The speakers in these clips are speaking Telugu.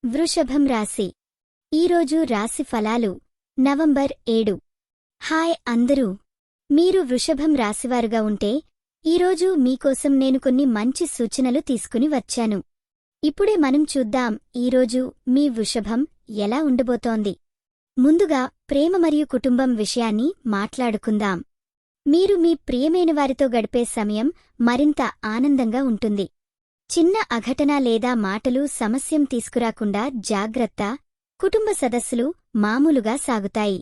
వృషభం రాశి ఈరోజు రాశి ఫలాలు నవంబర్ 7. హాయ్ అందరూ, మీరు వృషభం రాశివారుగా ఉంటే ఈరోజు మీకోసం నేను కొన్ని మంచి సూచనలు తీసుకుని వచ్చాను. ఇప్పుడే మనం చూద్దాం ఈరోజు మీ వృషభం ఎలా ఉండబోతోంది. ముందుగా ప్రేమ మరియు కుటుంబం విషయాన్ని మాట్లాడుకుందాం. మీరు మీ ప్రియమైన వారితో గడిపే సమయం మరింత ఆనందంగా ఉంటుంది. చిన్న అఘటన లేదా మాటలు సమస్యం తీసుకురాకుండా జాగ్రత్త. కుటుంబ సదస్సులు మామూలుగా సాగుతాయి.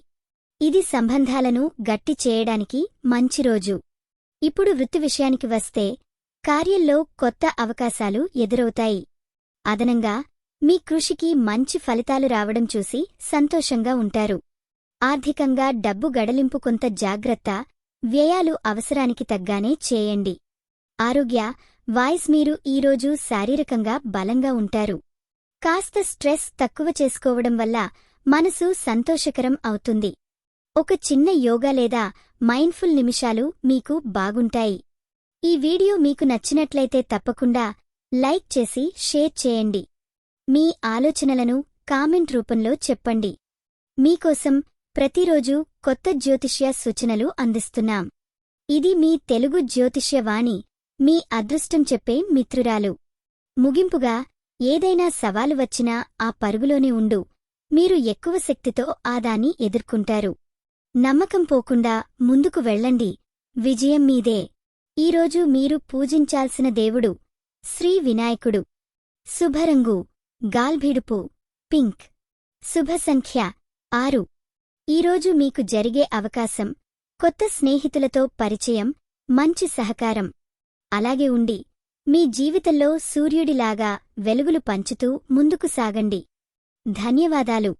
ఇది సంబంధాలను గట్టి చేయడానికి మంచి రోజు. ఇప్పుడు వృత్తి విషయానికి వస్తే కార్యంలో కొత్త అవకాశాలు ఎదురవుతాయి. అదనంగా మీ కృషికి మంచి ఫలితాలు రావడం చూసి సంతోషంగా ఉంటారు. ఆర్థికంగా డబ్బు గడలింపు కొంత జాగ్రత్త, వ్యయాలు అవసరానికి తగ్గానే చేయండి. ఆరోగ్య వాయిస్ మీరు ఈరోజు శారీరకంగా బలంగా ఉంటారు. కాస్త స్ట్రెస్ తక్కువ చేసుకోవడం వల్ల మనసు సంతోషకరం అవుతుంది. ఒక చిన్న యోగా లేదా మైండ్ఫుల్ నిమిషాలు మీకు బాగుంటాయి. ఈ వీడియో మీకు నచ్చినట్లయితే తప్పకుండా లైక్ చేసి షేర్ చేయండి. మీ ఆలోచనలను కామెంట్ రూపంలో చెప్పండి. మీకోసం ప్రతిరోజు కొత్త జ్యోతిష్య సూచనలు అందిస్తున్నాం. ఇది మీ తెలుగు జ్యోతిష్య వాణి, మీ అదృష్టం చెప్పే మిత్రురాలు. ముగింపుగా ఏదైనా సవాలు వచ్చినా ఆ పరుగులోనే ఉండు. మీరు ఎక్కువ శక్తితో దాన్ని ఎదుర్కొంటారు. నమ్మకం పోకుండా ముందుకు వెళ్ళండి. విజయం మీదే. ఈరోజు మీరు పూజించాల్సిన దేవుడు శ్రీ వినాయకుడు. శుభరంగు గాల్భిడుపు పింక్. శుభ సంఖ్య 6. ఈరోజు మీకు జరిగే అవకాశం కొత్త స్నేహితులతో పరిచయం, మంచి సహకారం. అలాగే ఉండి మీ జీవితంలో సూర్యుడిలాగా వెలుగులు పంచుతూ ముందుకు సాగండి. ధన్యవాదాలు.